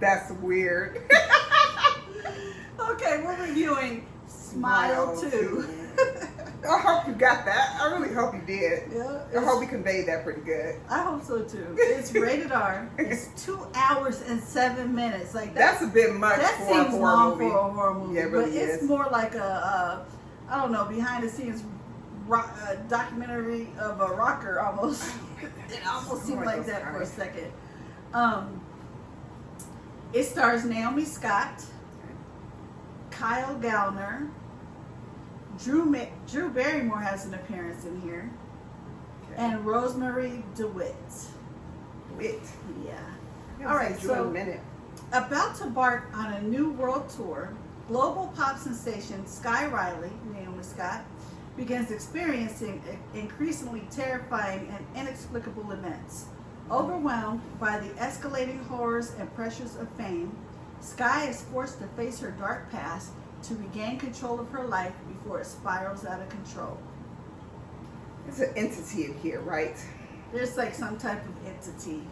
That's weird. Okay, we're reviewing Smile 2. I hope you got that. I really hope you did. Yeah, I hope we conveyed that pretty good. I hope so too. It's rated R. It's 2 hours and 7 minutes. Like that's a bit much that for seems a horror long movie. for a horror movie. Yeah, it really but it's is. more like a I don't know, behind the scenes documentary of a rocker almost. It almost seemed like that for a second. It stars Naomi Scott, Kyle Gallner, Drew Barrymore has an appearance in here, and Rosemary DeWitt. Yeah. All right, so about to embark on a new world tour, global pop sensation Sky Riley, Naomi Scott, begins experiencing increasingly terrifying and inexplicable events. Overwhelmed by the escalating horrors and pressures of fame, Sky is forced to face her dark past to regain control of her life before it spirals out of control. There's an entity in here, right? There's like some type of entity.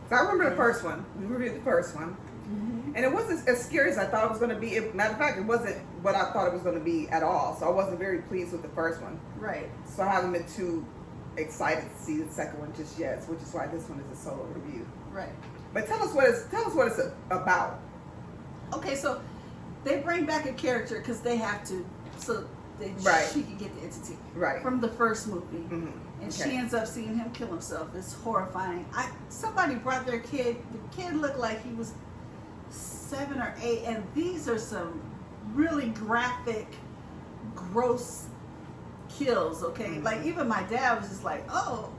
So I remember the first one. We reviewed the first one. Mm-hmm. And it wasn't as scary as I thought it was going to be. Matter of fact, it wasn't what I thought it was going to be at all. So I wasn't very pleased with the first one. Right. So I haven't been too excited to see the second one just yet, which is why this one is a solo review. Right. But tell us what it's about. Okay, so they bring back a character because they have to, so she can get the entity from the first movie, and she ends up seeing him kill himself. It's horrifying. Somebody brought their kid. The kid looked like he was 7 or 8, and these are some really graphic, gross kills. Okay, like even my dad was just like, oh,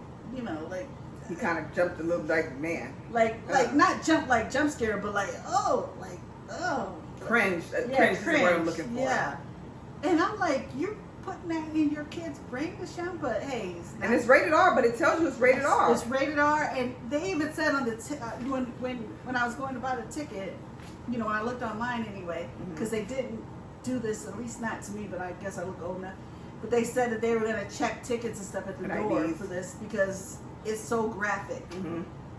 like. He kind of jumped a little like, man. Like not jump scare, but like, oh. Cringe. Yeah, cringe is the word I'm looking for. Yeah. And I'm like, you're putting that in your kid's brain, Michelle, but hey. And it's rated R, but it tells you it's rated R. It's rated R, and they even said on the, when I was going to buy the ticket, when I looked online anyway, because they didn't do this, at least not to me, but I guess I look old enough. But they said that they were going to check tickets and stuff at the door for this because it's so graphic.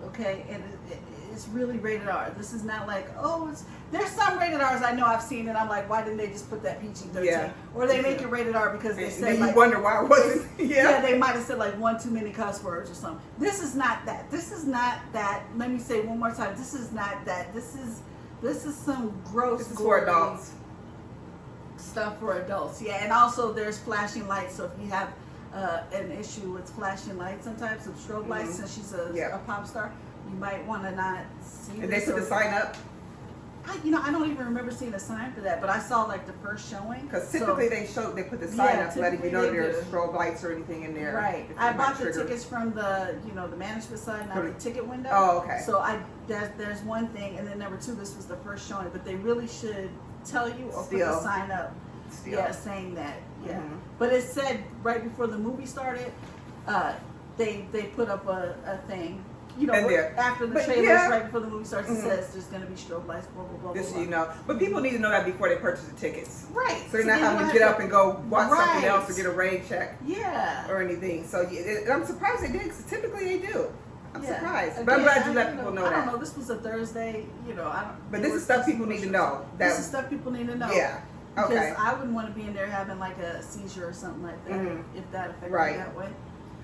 Okay, and it's really rated R. This is not like, there's some rated R's I know I've seen, and I'm like, why didn't they just put that PG-13? Yeah. Or they make it rated R because they said, you wonder why it wasn't. Yeah, they might have said like one too many cuss words or something. This is not that. This is not that. Let me say one more time. This is not that. This is some gross. This is for adults. Stuff for adults. Yeah, and also there's flashing lights. So if you have an issue with flashing lights, sometimes some strobe lights, since she's a pop star, you might want to not see. And they put the sign up. I don't even remember seeing a sign for that, but I saw like the first showing. Because typically they put the sign up letting you know there's strobe lights or anything in there. Right. I bought the tickets from the the management side, not the ticket window. Oh, okay. So there's one thing, and then number 2, this was the first showing, but they really should tell you or put the sign up. Yeah, saying that. Yeah. But it said right before the movie started, they put up a thing. After the trailers, right before the movie starts, it says there's going to be strobe lights, blah, blah, blah, Just blah. so you know. But people need to know that before they purchase the tickets. Right. So they're not having to get up and go watch something else or get a rain check. Yeah. Or anything. So I'm surprised they did, because typically they do. I'm surprised. Again, but I'm glad you let people know that. I don't know. This was a Thursday, I don't. But this is stuff people need to know. This is stuff people need to know. Yeah. Okay. Because I wouldn't want to be in there having like a seizure or something like that if that affected me that way.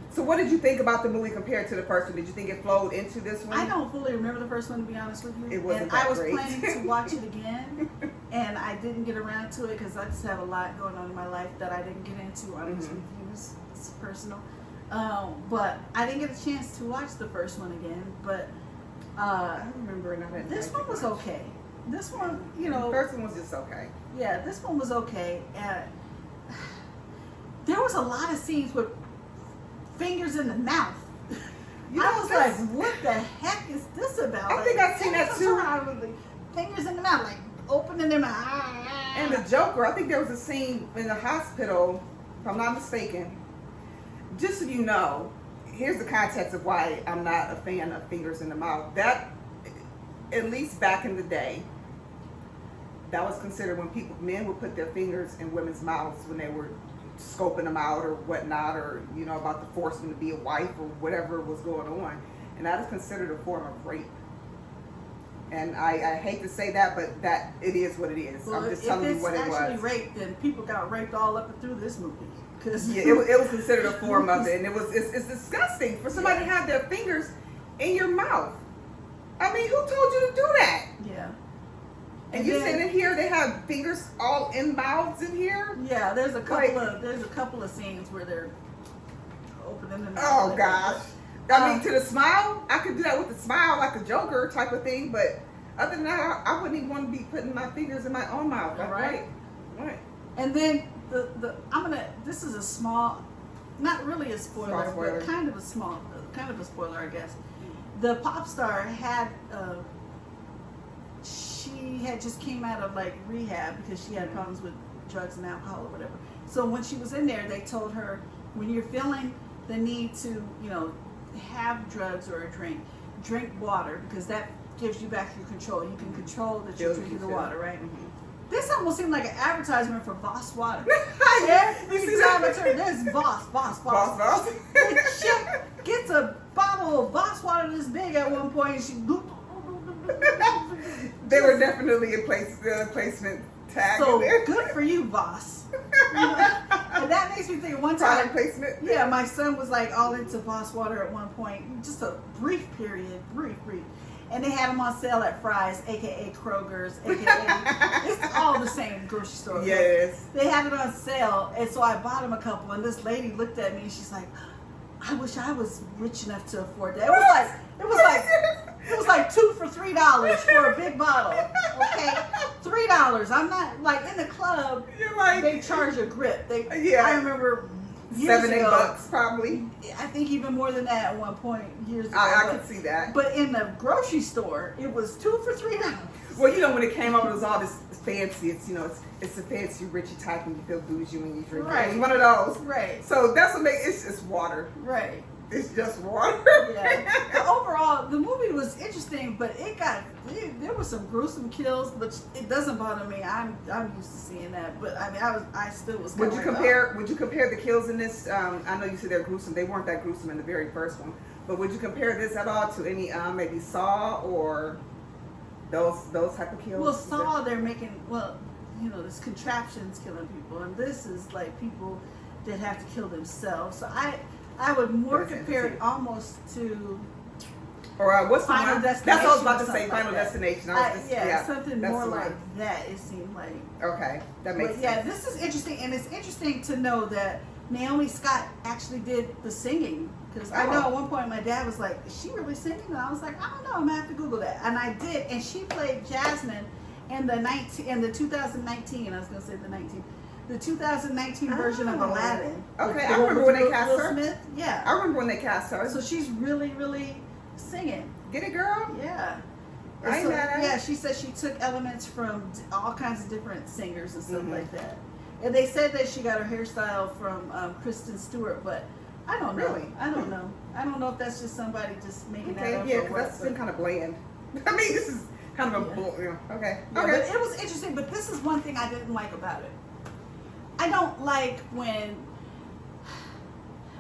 So what did you think about the movie compared to the first one? Did you think it flowed into this one? I don't fully remember the first one, to be honest with you. It wasn't and that I was great. planning to watch it again, and I didn't get around to it because I just have a lot going on in my life that I didn't get into on these reviews. It's personal. But I didn't get a chance to watch the first one again. But I remember not. This one was okay. This one, The first one was just okay. Yeah, this one was okay. There was a lot of scenes with fingers in the mouth. I was like, what the heck is this about? I think I've seen that too. Fingers in the mouth, like opening their mouth. And the Joker, I think there was a scene in the hospital, if I'm not mistaken. Just so you know, here's the context of why I'm not a fan of fingers in the mouth. That, at least back in the day, that was considered when men would put their fingers in women's mouths when they were scoping them out or whatnot, or about to force them to be a wife or whatever was going on, and that is considered a form of rape. And I hate to say that, but that it is what it is. Well, I'm just telling you what it was. If it's actually rape, then people got raped all up and through this movie. Yeah, it was considered a form of it, and it's disgusting for somebody to have their fingers in your mouth. I mean, who told you to do that? Yeah. And you sitting here, they have fingers all in mouths in here. Yeah, there's a couple of scenes where they're opening the mouth. Oh gosh. I mean, to the smile, I could do that with the smile, like a Joker type of thing. But other than that, I wouldn't even want to be putting my fingers in my own mouth. Like, right. And then this is a small, not really a spoiler, but kind of a spoiler, I guess. The pop star had, she had just came out of like rehab because she had problems with drugs and alcohol or whatever. So when she was in there, they told her, when you're feeling the need to, have drugs or a drink water, because that gives you back your control. You can control that you're drinking the water, right? Mm-hmm. This almost seemed like an advertisement for Voss water. Every time I turn, there's Voss. The chick gets a bottle of Voss water this big at one point, and she. They were definitely a placement tag. So in there. Good for you, Voss. And that makes me think. One time, product placement. Yeah, my son was like all into Voss water at one point. Just a brief period, brief. And they had them on sale at Fry's, aka Kroger's, aka it's all the same grocery store. Yes. They had it on sale, and so I bought them a couple. And this lady looked at me, and she's like, "I wish I was rich enough to afford that." It was like $2 for $3 for a big bottle. Okay, $3. I'm not like in the club. You're like, they charge a grip. Yeah. I remember. $7-8 probably. I think even more than that at one point years ago. I could see that. But in the grocery store, it was $2 for $3. Well, when it came out, it was all this fancy. It's a fancy richy type, and you feel bougie when you drink. Right. It was one of those. Right. So that's what makes it's water. Right. It's just water. Yeah. But overall, the movie was interesting, but there were some gruesome kills, but it doesn't bother me. I'm used to seeing that, but I mean, I still was. Would you compare the kills in this? I know you said they're gruesome. They weren't that gruesome in the very first one, but would you compare this at all to any maybe Saw or those type of kills? Well, Saw, they're making there's contraptions killing people, and this is like people that have to kill themselves. So I would more compare it almost to. Or what's Final Destination? That's what I was about to say. Final Destination. Something more like that. It seemed like. Okay, that makes sense. Yeah, this is interesting, and it's interesting to know that Naomi Scott actually did the singing. Because I know at one point my dad was like, "Is she really singing?" And I was like, "I don't know. I'm gonna have to Google that." And I did, and she played Jasmine in the 2019. I was gonna say the 2019 version of Aladdin. Okay, I remember when they cast her. Will Smith. Yeah, I remember when they cast her. So she's really, really singing. Get it, girl? Yeah. Yeah, she said she took elements from all kinds of different singers and stuff like that. And they said that she got her hairstyle from Kristen Stewart, but I don't know. Really? I don't know. I don't know if that's just somebody just making that up. Yeah, because that's been kind of bland. I mean, this is kind of okay. Yeah, but it was interesting, but this is one thing I didn't like about it. I don't like when,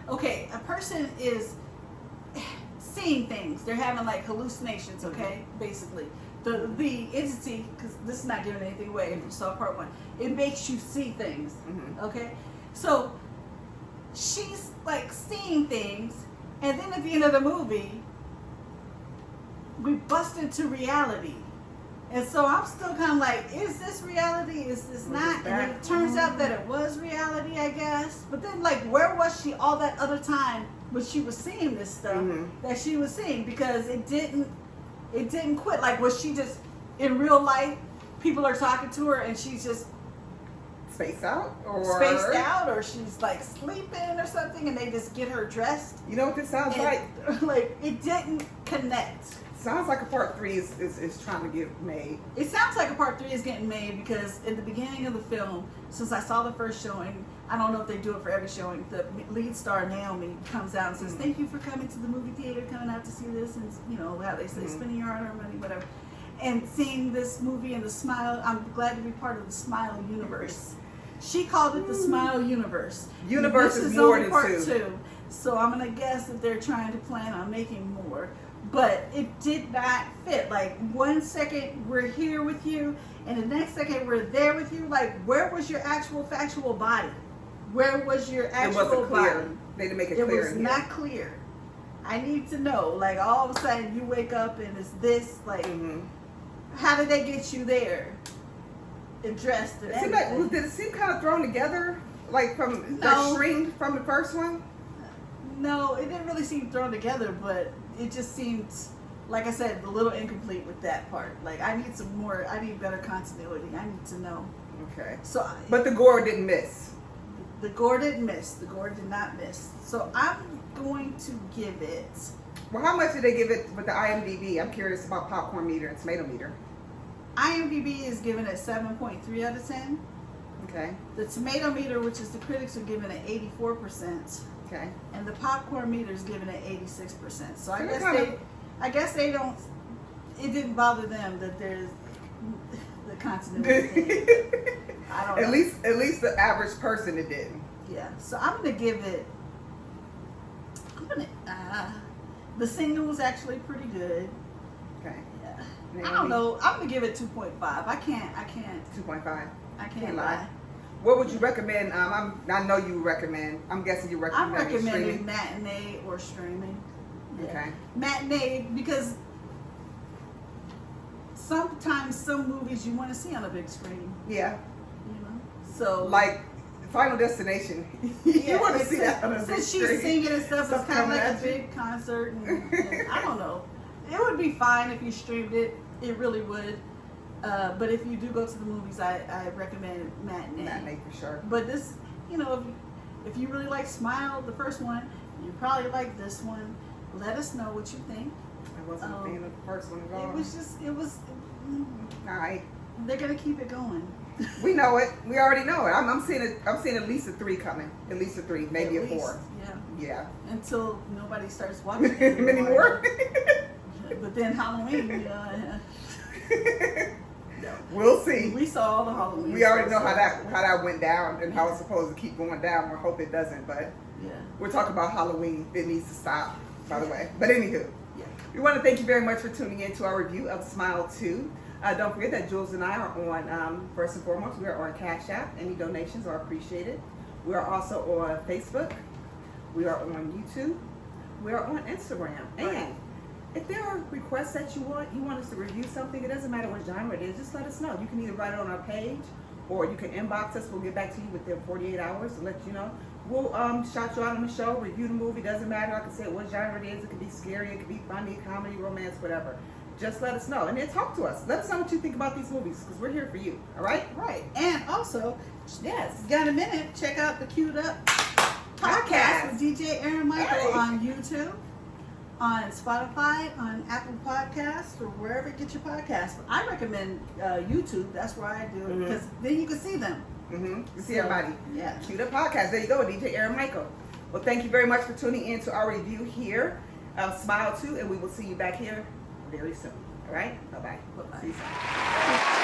a person is seeing things. They're having like hallucinations, okay? Basically. The entity, because this is not giving anything away if you saw part one, it makes you see things, okay? So she's like seeing things, and then at the end of the movie, we bust into reality. And so I'm still kind of like, is this reality? Is this not? And then it turns out that it was reality, I guess. But then, like, where was she all that other time when she was seeing this stuff that she was seeing? Because it didn't quit. Like, was she just in real life? People are talking to her, and she's just spaced out, or she's like sleeping or something, and they just get her dressed. You know what this sounds like? Like, it didn't connect. Sounds like a part 3 is trying to get made. It sounds like a part 3 is getting made because in the beginning of the film, since I saw the first showing, I don't know if they do it for every showing, the lead star Naomi comes out and says, "Thank you for coming to the movie theater, coming out to see this," and how they say, spending your hard-earned money, whatever, and seeing this movie and the Smile. I'm glad to be part of the Smile universe. She called it the Smile universe. Universe is more than part 2. So I'm gonna guess that they're trying to plan on making more. but it did not fit. Like 1 second we're here with you, and the next second we're there with you. Like, where was your actual factual body? Where was your actual it wasn't clear. body? They didn't make it clear. It was not clear. I need to know. Like, all of a sudden you wake up and it's this. Like, how did they get you there? And dressed and everything. Did it seem kind of thrown together? Like from the string from the first one? No, it didn't really seem thrown together, but it just seemed, like I said, a little incomplete with that part. Like, I need some more. I need better continuity. I need to know. Okay. So, but the gore didn't miss. The gore didn't miss. The gore did not miss. So I'm going to give it. Well, how much did they give it with the IMDb? I'm curious about popcorn meter and tomato meter. IMDb is giving it 7.3 out of 10. Okay. The tomato meter, which is the critics, are giving it 84%. Okay. And the popcorn meter is giving it 86%. So I guess they don't. It didn't bother them that there's the continuity thing. I don't know. At least the average person it didn't. Yeah. So I'm gonna give it. The single was actually pretty good. Okay. Yeah. I don't know. I'm gonna give it 2.5. I can't. 2.5. I can't lie. What would you recommend? I know you recommend. I'm guessing you recommend. I'm recommending matinee or streaming. Yeah. Okay. Matinee, because sometimes some movies you want to see on a big screen. Yeah. You know. So like Final Destination. You want to see that on a big screen. Since she's singing and stuff, it's kind of like a big concert. And I don't know. It would be fine if you streamed it. It really would. But if you do go to the movies, I recommend matinee. Matinee for sure. But this, you know, if you really like Smile, the first one, you probably like this one. Let us know what you think. I wasn't a fan of the first one at all. It was. All right. They're gonna keep it going. We know it. We already know it. I'm seeing at least a 3 coming. At least a 3, maybe a 4. Yeah. Yeah. Until nobody starts watching many more. But then Halloween, we'll see. We saw all the Halloween. We already know how that went down and how it's supposed to keep going down. We hope it doesn't, but we're talking about Halloween. It needs to stop, by the way. But anywho, we want to thank you very much for tuning in to our review of Smile 2. Don't forget that Jules and I are on, first and foremost, we are on Cash App. Any donations are appreciated. We are also on Facebook. We are on YouTube. We are on Instagram. And if there are requests that you want us to review something, it doesn't matter what genre it is, just let us know. You can either write it on our page or you can inbox us. We'll get back to you within 48 hours to let you know. We'll shout you out on the show, review the movie. Doesn't matter, like I said, what genre it is. It could be scary, it could be funny, comedy, romance, whatever. Just let us know. And then talk to us. Let us know what you think about these movies because we're here for you. All right? Right. And also, got a minute, check out the Queued Up podcast with DJ Aaron Michael on YouTube, on Spotify, on Apple Podcasts, or wherever you get your podcasts. But I recommend YouTube. That's where I do it because then you can see them. You see everybody. Yeah. Queued Up podcast. There you go, DJ Aaron Michael. Well, thank you very much for tuning in to our review here of Smile 2, and we will see you back here very soon. All right? Bye-bye. Bye-bye. See you soon.